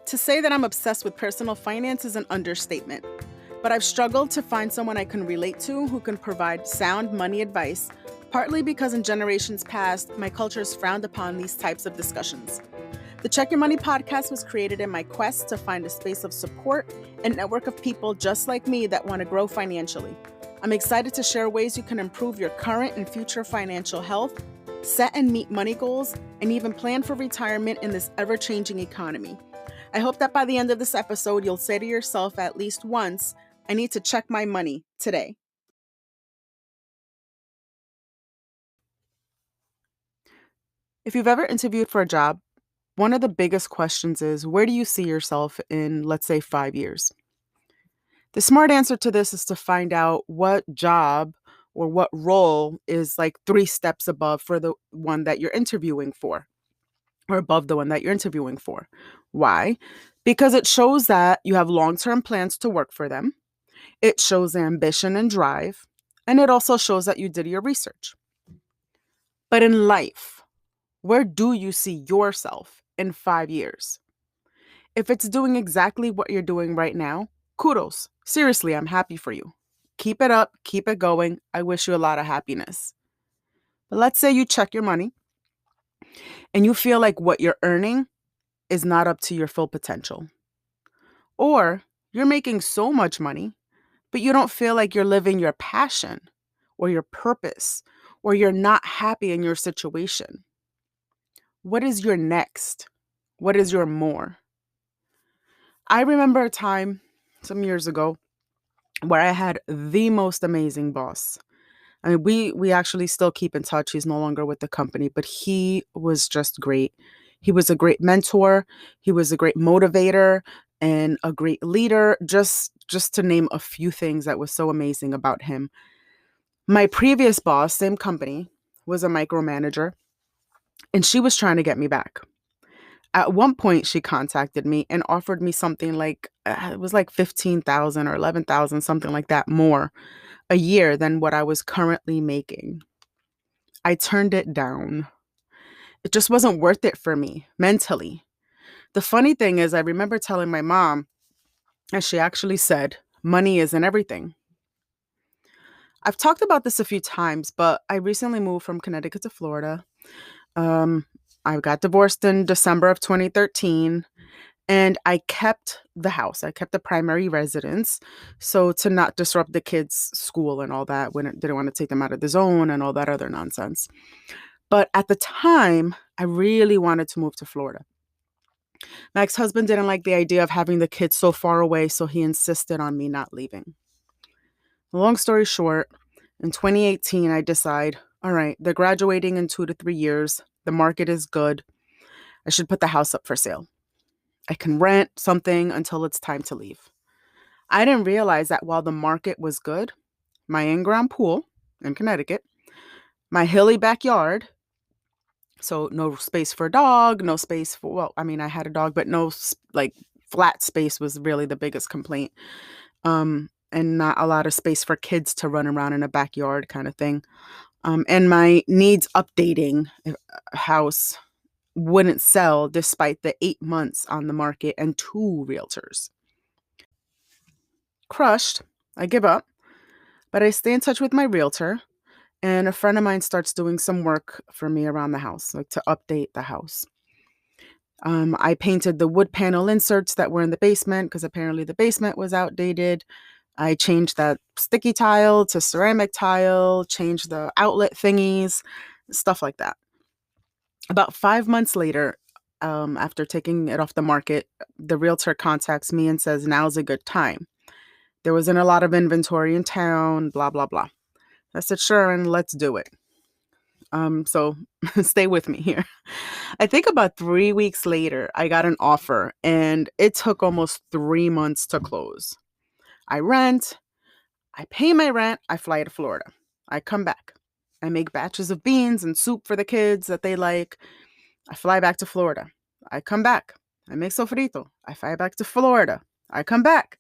To say that I'm obsessed with personal finance is an understatement, but I've struggled to find someone I can relate to who can provide sound money advice, partly because in generations past, my culture has frowned upon these types of discussions. The Check Your Money podcast was created in my quest to find a space of support and network of people just like me that want to grow financially. I'm excited to share ways you can improve your current and future financial health, set and meet money goals, and even plan for retirement in this ever-changing economy. I hope that by the end of this episode, you'll say to yourself at least once, I need to check my money today. If you've ever interviewed for a job, one of the biggest questions is, where do you see yourself in, let's say, 5 years? The smart answer to this is to find out what job or what role is like 3 steps above for the one that you're interviewing for, or above the one that you're interviewing for. Why? Because it shows that you have long-term plans to work for them. It shows ambition and drive, and it also shows that you did your research. But in life, where do you see yourself in 5 years? If it's doing exactly what you're doing right now, kudos. Seriously, I'm happy for you. Keep it up, keep it going. I wish you a lot of happiness. But let's say you check your money and you feel like what you're earning is not up to your full potential. Or you're making so much money, but you don't feel like you're living your passion or your purpose, or you're not happy in your situation. What is your next? What is your more? I remember a time some years ago where I had the most amazing boss. I mean, we actually still keep in touch. He's no longer with the company, but he was just great. He was a great mentor. He was a great motivator and a great leader. Just to name a few things that was so amazing about him. My previous boss, same company, was a micromanager, and she was trying to get me back. At one point, she contacted me and offered me something like, it was like 15,000 or 11,000, something like that, more a year than what I was currently making. I turned it down. It just wasn't worth it for me mentally. The funny thing is, I remember telling my mom, and she actually said, money isn't everything. I've talked about this a few times, but I recently moved from Connecticut to Florida. Um, I got divorced in December of 2013, and I kept the house. I kept the primary residence, so to not disrupt the kids' school and all that. We didn't want to take them out of the zone and all that other nonsense. But at the time, I really wanted to move to Florida. My ex-husband didn't like the idea of having the kids so far away, so he insisted on me not leaving. Long story short, in 2018, I decide, all right, they're graduating in 2 to 3 years. The market is good. I should put the house up for sale. I can rent something until it's time to leave. I didn't realize that while the market was good, my in-ground pool in Connecticut, my hilly backyard, so no space for a dog, no space for, well, I mean, I had a dog, but no, like, flat space was really the biggest complaint. And not a lot of space for kids to run around in a backyard kind of thing. And my needs updating house wouldn't sell despite the 8 months on the market and 2 realtors. Crushed, I give up, but I stay in touch with my realtor, and a friend of mine starts doing some work for me around the house, like to update the house. I painted the wood panel inserts that were in the basement because apparently the basement was outdated. I changed that sticky tile to ceramic tile, changed the outlet thingies, stuff like that. About 5 months later, after taking it off the market, the realtor contacts me and says, now's a good time. There wasn't a lot of inventory in town, blah, blah, blah. I said, sure, and let's do it. So stay with me here. I think about 3 weeks later, I got an offer, and it took almost 3 months to close. I rent, I pay my rent, I fly to Florida. I come back. I make batches of beans and soup for the kids that they like. I fly back to Florida. I come back. I make sofrito. I fly back to Florida. I come back.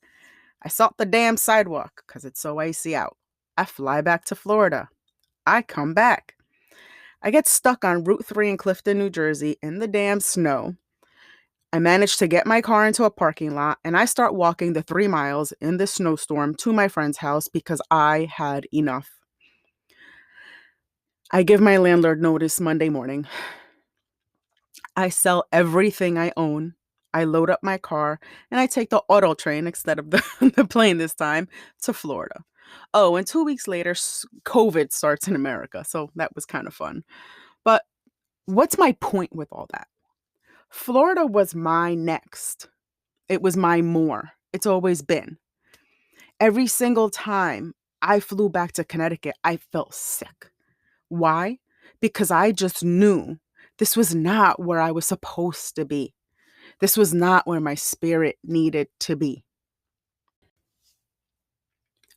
I salt the damn sidewalk because it's so icy out. I fly back to Florida. I come back. I get stuck on Route 3 in Clifton, New Jersey in the damn snow. I managed to get my car into a parking lot and I start walking the 3 miles in the snowstorm to my friend's house because I had enough. I give my landlord notice Monday morning. I sell everything I own. I load up my car and I take the auto train instead of the plane this time to Florida. Oh, and 2 weeks later, COVID starts in America. So that was kind of fun. But what's my point with all that? Florida was my next. It was my more. It's always been. Every single time I flew back to Connecticut, I felt sick. Why? Because I just knew this was not where I was supposed to be. This was not where my spirit needed to be.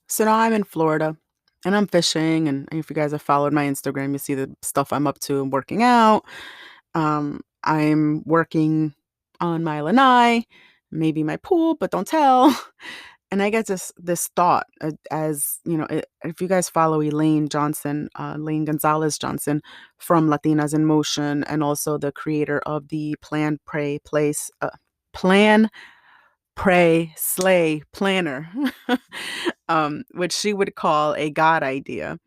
So now I'm in Florida and I'm fishing. And if you guys have followed my Instagram, you see the stuff I'm up to. I'm working out. I'm working on my lanai, maybe my pool, but don't tell. And I get this thought as you know, if you guys follow Elaine Gonzalez Johnson from Latinas in Motion, and also the creator of the Plan, Pray, Slay Planner, which she would call a God idea.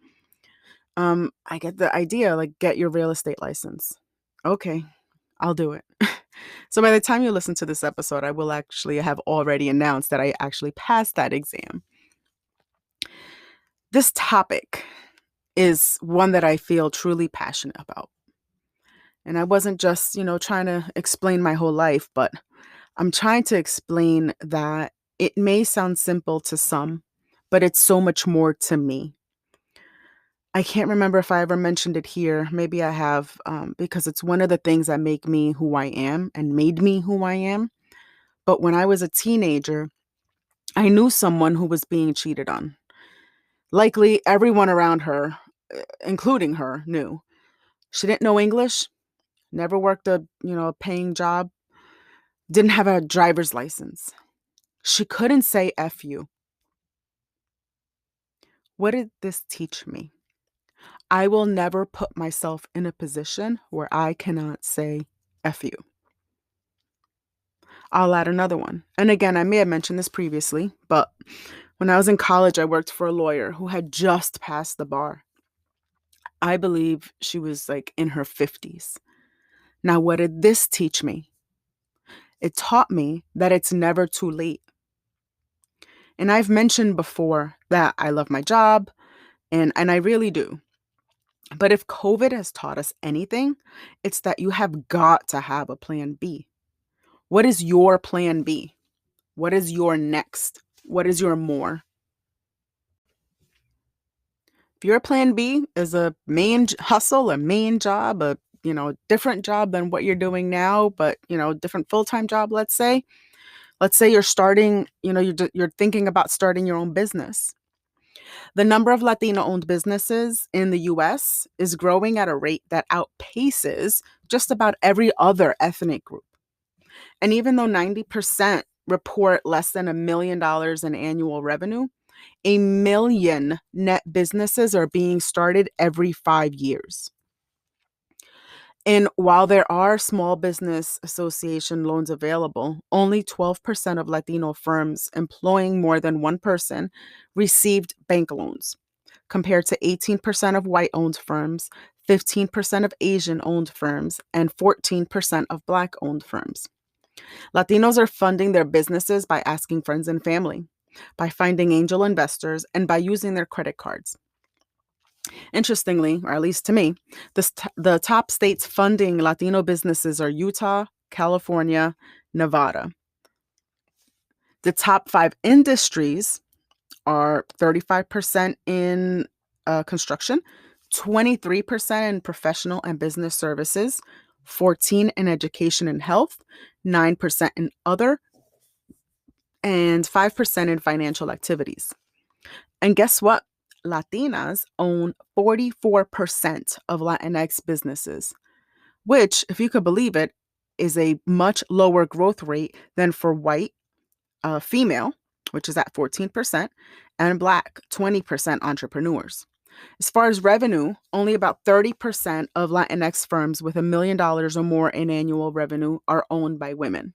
I get the idea, like, get your real estate license. Okay, I'll do it. So by the time you listen to this episode, I will actually have already announced that I actually passed that exam. This topic is one that I feel truly passionate about. And I wasn't just, trying to explain my whole life, but I'm trying to explain that it may sound simple to some, but it's so much more to me. I can't remember if I ever mentioned it here. Maybe I have, because it's one of the things that make me who I am and made me who I am. But when I was a teenager, I knew someone who was being cheated on. Likely everyone around her, including her, knew. She didn't know English, never worked a paying job, didn't have a driver's license. She couldn't say F you. What did this teach me? I will never put myself in a position where I cannot say F you. I'll add another one. And again, I may have mentioned this previously, but when I was in college, I worked for a lawyer who had just passed the bar. I believe she was like in her 50s. Now, what did this teach me? It taught me that it's never too late. And I've mentioned before that I love my job, and I really do. But if COVID has taught us anything, it's that you have got to have a plan B. What is your plan B? What is your next? What is your more? If your plan B is a main hustle, a main job, a different job than what you're doing now, but different full-time job, let's say. Let's say you're starting, you're thinking about starting your own business. The number of Latino-owned businesses in the US is growing at a rate that outpaces just about every other ethnic group. And even though 90% report less than $1 million in annual revenue, 1 million net businesses are being started every 5 years. And while there are small business association loans available, only 12% of Latino firms employing more than one person received bank loans, compared to 18% of white-owned firms, 15% of Asian-owned firms, and 14% of Black-owned firms. Latinos are funding their businesses by asking friends and family, by finding angel investors, and by using their credit cards. Interestingly, or at least to me, the top states funding Latino businesses are Utah, California, Nevada. The top 5 industries are 35% in construction, 23% in professional and business services, 14% in education and health, 9% in other, and 5% in financial activities. And guess what? Latinas own 44% of Latinx businesses, which, if you could believe it, is a much lower growth rate than for white female, which is at 14%, and Black 20% entrepreneurs. As far as revenue, only about 30% of Latinx firms with $1 million or more in annual revenue are owned by women.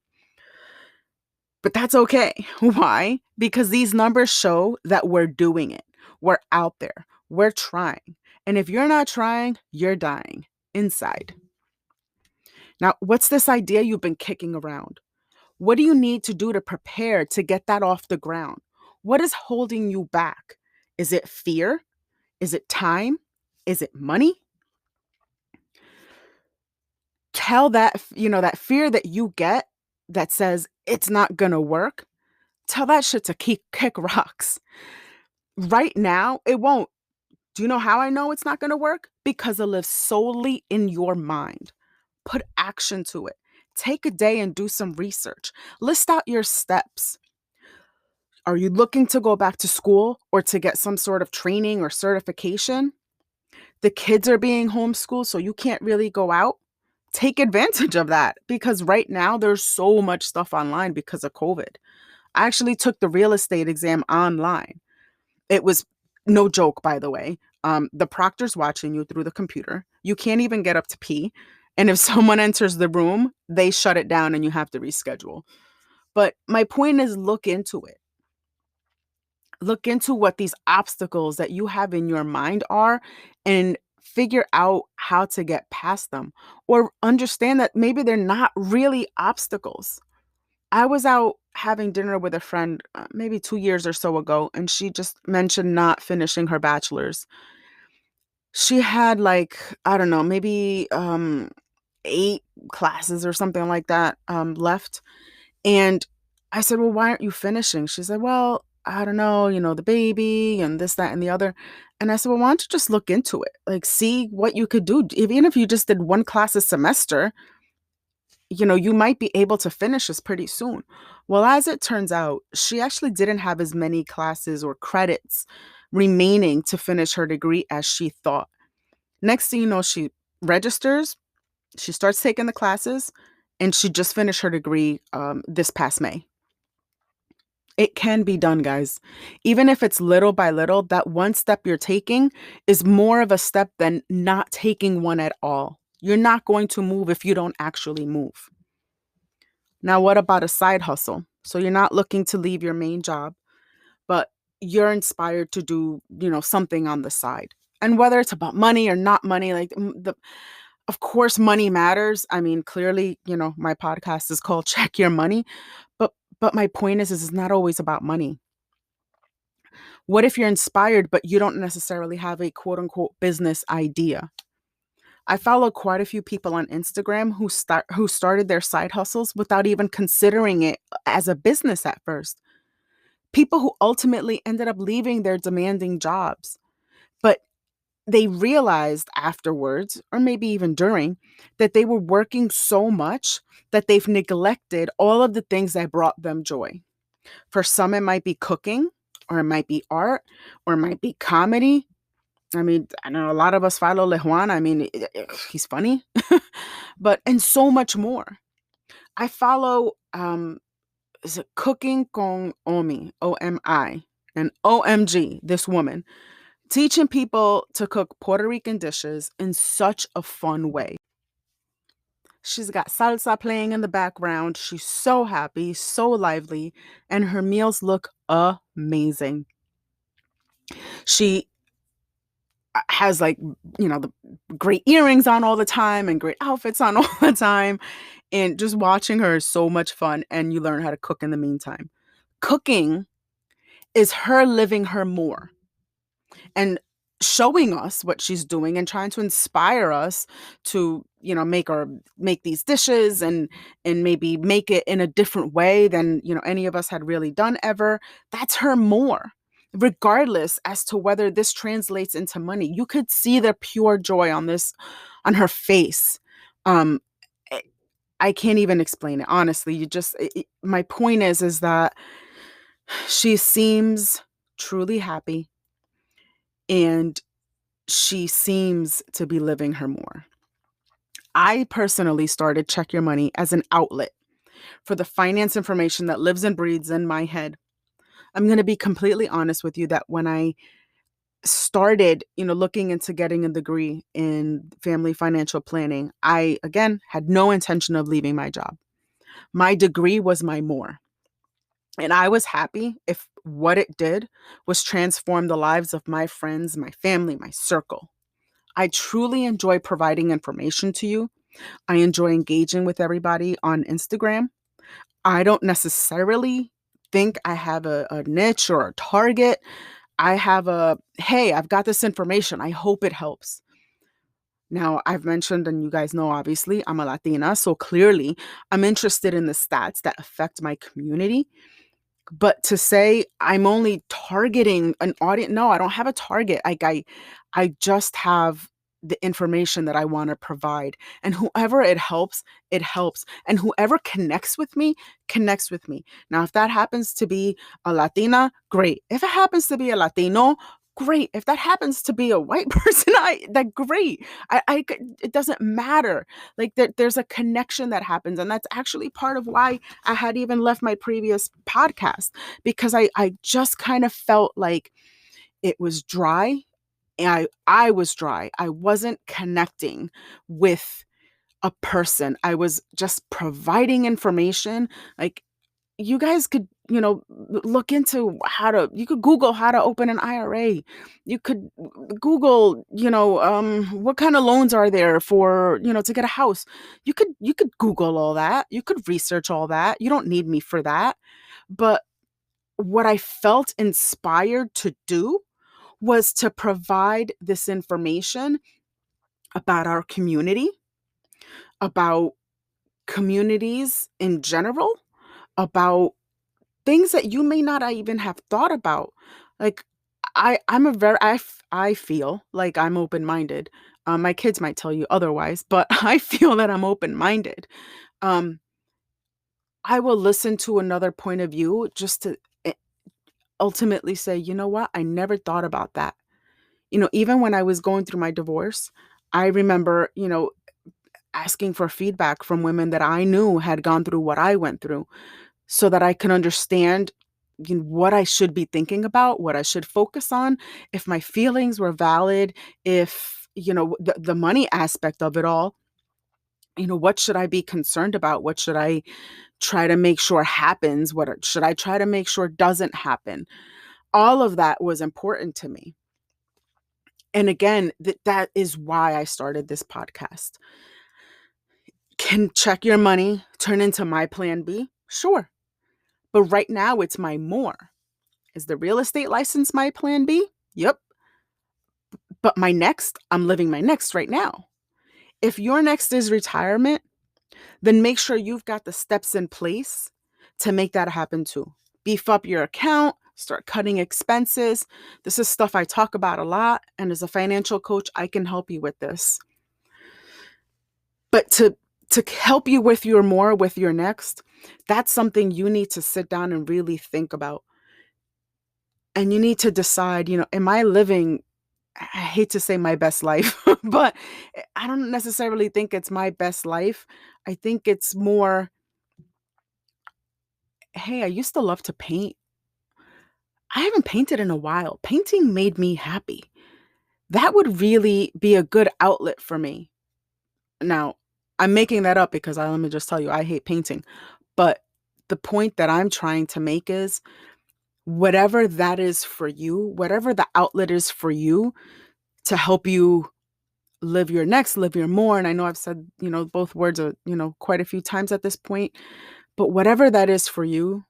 But that's okay. Why? Because these numbers show that we're doing it. We're out there. We're trying. And if you're not trying, you're dying inside. Now, what's this idea you've been kicking around? What do you need to do to prepare to get that off the ground? What is holding you back? Is it fear? Is it time? Is it money? Tell that, that fear that you get that says it's not going to work, tell that shit to kick rocks. Right now, it won't. Do you know how I know it's not going to work? Because it lives solely in your mind. Put action to it. Take a day and do some research. List out your steps. Are you looking to go back to school or to get some sort of training or certification? The kids are being homeschooled, so you can't really go out. Take advantage of that because right now there's so much stuff online because of COVID. I actually took the real estate exam online. It was no joke, by the way. The proctor's watching you through the computer. You can't even get up to pee. And if someone enters the room, they shut it down and you have to reschedule. But my point is look into it. Look into what these obstacles that you have in your mind are and figure out how to get past them or understand that maybe they're not really obstacles. I was out having dinner with a friend maybe 2 years or so ago, and she just mentioned not finishing her bachelor's. She had like, I don't know, maybe 8 classes or something like that left. And I said, well, why aren't you finishing? She said, well, I don't know, the baby and this, that, and the other. And I said, well, why don't you just look into it? Like, see what you could do. Even if you just did 1 class a semester, you might be able to finish this pretty soon. Well, as it turns out, she actually didn't have as many classes or credits remaining to finish her degree as she thought. Next thing you know, she registers, she starts taking the classes, and she just finished her degree this past May. It can be done, guys. Even if it's little by little, that one step you're taking is more of a step than not taking one at all. You're not going to move if you don't actually move. Now, what about a side hustle? So you're not looking to leave your main job, but you're inspired to do, something on the side. And whether it's about money or not money, like of course, money matters. I mean, clearly, my podcast is called Check Your Money, but my point is it's not always about money. What if you're inspired, but you don't necessarily have a quote unquote business idea? I follow quite a few people on Instagram who started their side hustles without even considering it as a business at first. People who ultimately ended up leaving their demanding jobs, but they realized afterwards, or maybe even during, that they were working so much that they've neglected all of the things that brought them joy. For some, it might be cooking, or it might be art, or it might be comedy. I mean, I know a lot of us follow Lejuan. I mean, he's funny, and so much more. I follow, is it Cooking con Omi, OMI, and OMG, this woman, teaching people to cook Puerto Rican dishes in such a fun way. She's got salsa playing in the background. She's so happy, so lively, and her meals look amazing. She has the great earrings on all the time and great outfits on all the time. And just watching her is so much fun. And you learn how to cook in the meantime. Cooking is her living her more and showing us what she's doing and trying to inspire us to, make these dishes and maybe make it in a different way than, any of us had really done ever. That's her more. Regardless as to whether this translates into money, you could see the pure joy on her face. Um, I can't even explain it. Honestly, my point is that she seems truly happy and she seems to be living her more. I personally started Check Your Money as an outlet for the finance information that lives and breathes in my head. I'm going to be completely honest with you that when I started, looking into getting a degree in family financial planning, I, again, had no intention of leaving my job. My degree was my more. And I was happy if what it did was transform the lives of my friends, my family, my circle. I truly enjoy providing information to you. I enjoy engaging with everybody on Instagram. I don't necessarily think I have a niche or a target. I have hey, I've got this information. I hope it helps. Now, I've mentioned, and you guys know, obviously, I'm a Latina. So clearly, I'm interested in the stats that affect my community. But to say I'm only targeting an audience, no, I don't have a target. I just have the information that I want to provide. And whoever it helps, it helps. And whoever connects with me, connects with me. Now, if that happens to be a Latina, great. If it happens to be a Latino, great. If that happens to be a white person, great. It doesn't matter. Like there's a connection that happens. And that's actually part of why I had even left my previous podcast, because I just kind of felt like it was dry. And I was dry. I wasn't connecting with a person. I was just providing information. Like, you guys could, look into you could Google how to open an IRA. You could Google, what kind of loans are there for, to get a house. You could Google all that. You could research all that. You don't need me for that. But what I felt inspired to do was to provide this information about our community, about communities in general, about things that you may not even have thought about. Like, I feel like I'm open-minded. My kids might tell you otherwise, but I feel that I'm open-minded. Um, I will listen to another point of view just to ultimately say, you know what? I never thought about that. Even when I was going through my divorce, I remember, asking for feedback from women that I knew had gone through what I went through, so that I can understand, what I should be thinking about, what I should focus on, if my feelings were valid, if, the money aspect of it all, what should I be concerned about? What should I try to make sure happens? What should I try to make sure doesn't happen? All of that was important to me. And again, that is why I started this podcast. Can check your money turn into my plan B? Sure. But right now it's my more. Is the real estate license my plan B? Yep. But I'm living my next right now. If your next is retirement, then make sure you've got the steps in place to make that happen too. Beef up your account, start cutting expenses. This is stuff I talk about a lot. And as a financial coach, I can help you with this. But to help you with your next, that's something you need to sit down and really think about. And you need to decide, am I living, I hate to say my best life, but I don't necessarily think it's my best life. I think it's more, hey, I used to love to paint. I haven't painted in a while. Painting made me happy. That would really be a good outlet for me. Now, I'm making that up because let me just tell you, I hate painting. But the point that I'm trying to make is, whatever that is for you, whatever the outlet is for you to help you live your next, live your more. And I know I've said, both words are, quite a few times at this point, but whatever that is for you,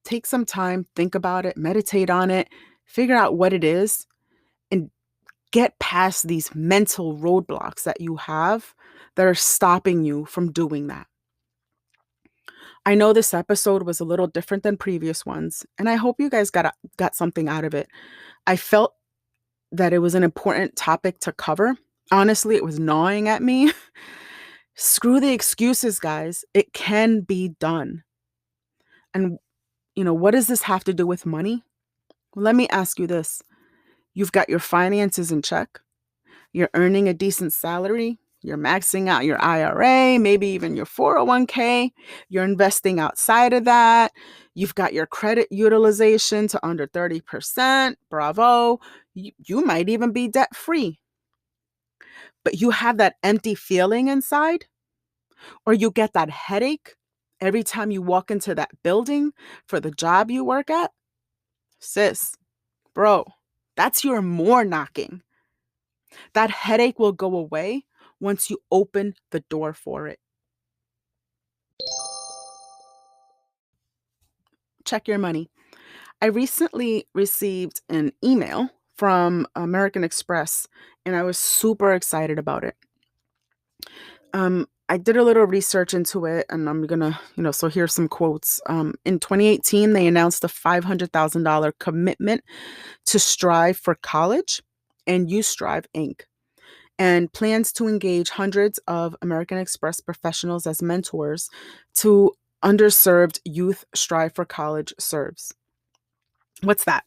take some time, think about it, meditate on it, figure out what it is, and get past these mental roadblocks that you have that are stopping you from doing that. I know this episode was a little different than previous ones, and I hope you guys got something out of it. I felt that it was an important topic to cover. Honestly, it was gnawing at me. Screw the excuses, guys. It can be done. And, what does this have to do with money? Well, let me ask you this. You've got your finances in check. You're earning a decent salary. You're maxing out your IRA, maybe even your 401k. You're investing outside of that. You've got your credit utilization to under 30%. Bravo. You might even be debt free, but you have that empty feeling inside, or you get that headache every time you walk into that building for the job you work at. Sis, bro, that's your more knocking. That headache will go away once you open the door for it. Check your money. I recently received an email from American Express, and I was super excited about it. I did a little research into it, and I'm gonna, so here's some quotes. In 2018, they announced a $500,000 commitment to Strive for College and You Strive Inc., and plans to engage hundreds of American Express professionals as mentors to underserved youth Strive for College serves. What's that?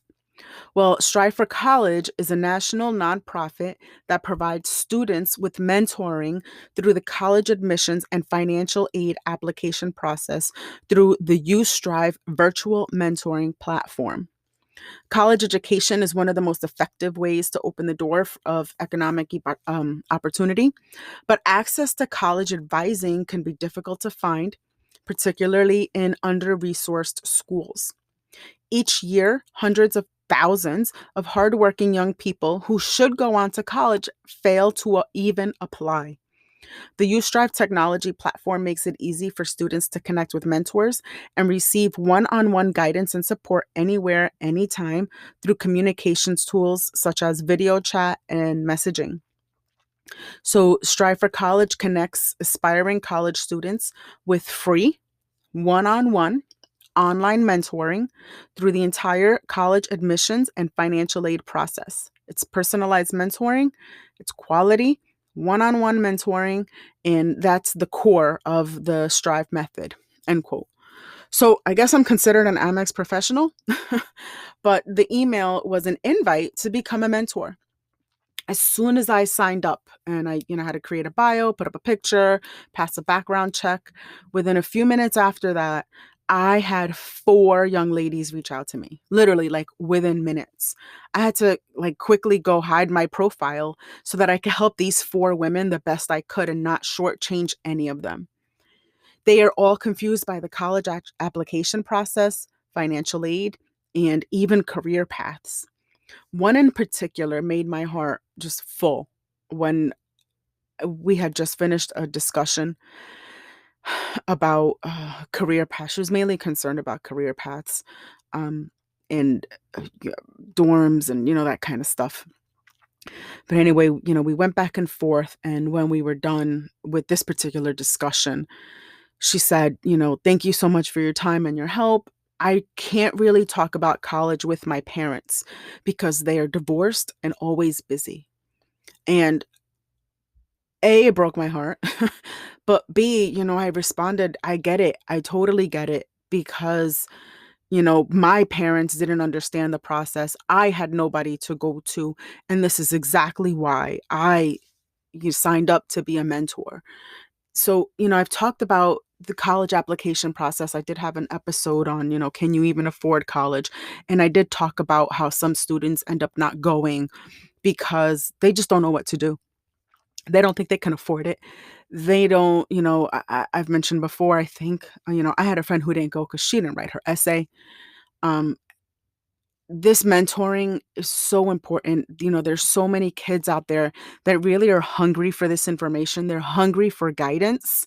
Well, Strive for College is a national nonprofit that provides students with mentoring through the college admissions and financial aid application process through the You Strive virtual mentoring platform. College education is one of the most effective ways to open the door of economic opportunity, but access to college advising can be difficult to find, particularly in under-resourced schools. Each year, hundreds of thousands of hardworking young people who should go on to college fail to even apply. The UStrive technology platform makes it easy for students to connect with mentors and receive one-on-one guidance and support anywhere, anytime through communications tools such as video chat and messaging. So, Strive for College connects aspiring college students with free one-on-one online mentoring through the entire college admissions and financial aid process. It's personalized mentoring, it's quality, one-on-one mentoring, and that's the core of the Strive method, end quote. So I guess I'm considered an Amex professional, but the email was an invite to become a mentor. As soon as I signed up and I, had to create a bio, put up a picture, pass a background check, within a few minutes after that, I had 4 young ladies reach out to me, literally like within minutes. I had to like quickly go hide my profile so that I could help these 4 women the best I could and not shortchange any of them. They are all confused by the college application process, financial aid, and even career paths. One in particular made my heart just full when we had just finished a discussion about career paths. She was mainly concerned about career paths, um, and dorms and, that kind of stuff. But anyway, we went back and forth. And when we were done with this particular discussion, she said, thank you so much for your time and your help. I can't really talk about college with my parents because they are divorced and always busy. And A, it broke my heart. But B, I responded, I get it. I totally get it because, my parents didn't understand the process. I had nobody to go to. And this is exactly why you signed up to be a mentor. So, I've talked about the college application process. I did have an episode on, can you even afford college? And I did talk about how some students end up not going because they just don't know what to do. They don't think they can afford it. They don't, I've mentioned before, I think, I had a friend who didn't go because she didn't write her essay. Um, this mentoring is so important. There's so many kids out there that really are hungry for this information. They're hungry for guidance,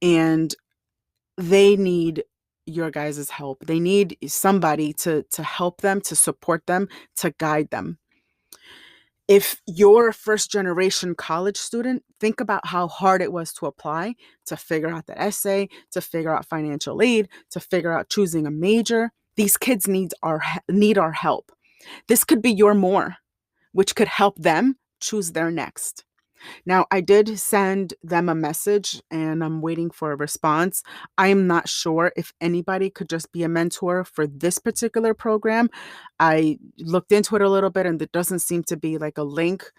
and they need your guys' help. They need somebody to help them, to support them, to guide them. If you're a first generation college student, think about how hard it was to apply, to figure out the essay, to figure out financial aid, to figure out choosing a major. These kids need our help. This could be your more, which could help them choose their next. Now, I did send them a message and I'm waiting for a response. I am not sure if anybody could just be a mentor for this particular program. I looked into it a little bit and there doesn't seem to be like a link.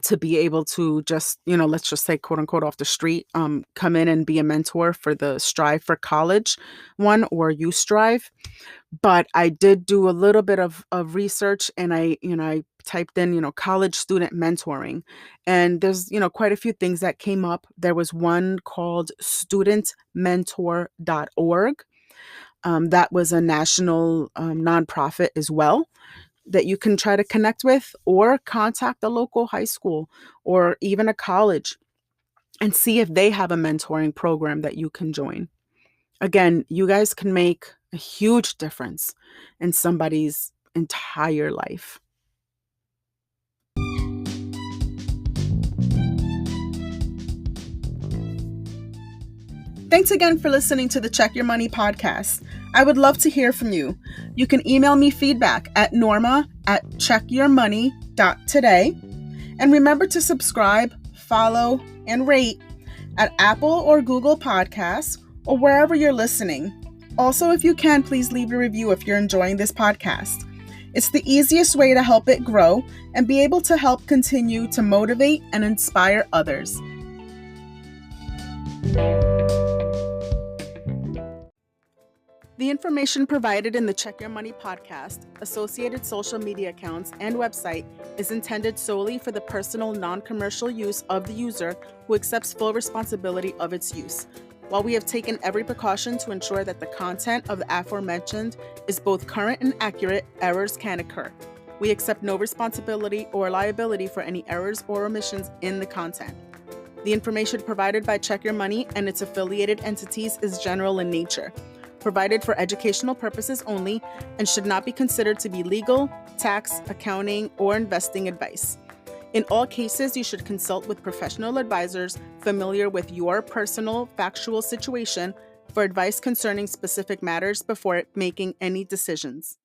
to be able to just, let's just say, quote unquote, off the street, come in and be a mentor for the Strive for College one, or You Strive. But I did do a little bit of research, and I typed in, college student mentoring, and there's, quite a few things that came up. There was one called studentmentor.org. That was a national nonprofit as well, that you can try to connect with, or contact a local high school or even a college and see if they have a mentoring program that you can join. Again, you guys can make a huge difference in somebody's entire life. Thanks again for listening to the Check Your Money podcast. I would love to hear from you. You can email me feedback at norma@checkyourmoney.today. And remember to subscribe, follow, and rate at Apple or Google Podcasts, or wherever you're listening. Also, if you can, please leave a review if you're enjoying this podcast. It's the easiest way to help it grow and be able to help continue to motivate and inspire others. The information provided in the Check Your Money podcast, associated social media accounts, and website is intended solely for the personal, non-commercial use of the user, who accepts full responsibility of its use. While we have taken every precaution to ensure that the content of the aforementioned is both current and accurate, errors can occur. We accept no responsibility or liability for any errors or omissions in the content. The information provided by Check Your Money and its affiliated entities is general in nature, provided for educational purposes only, and should not be considered to be legal, tax, accounting, or investing advice. In all cases, you should consult with professional advisors familiar with your personal factual situation for advice concerning specific matters before making any decisions.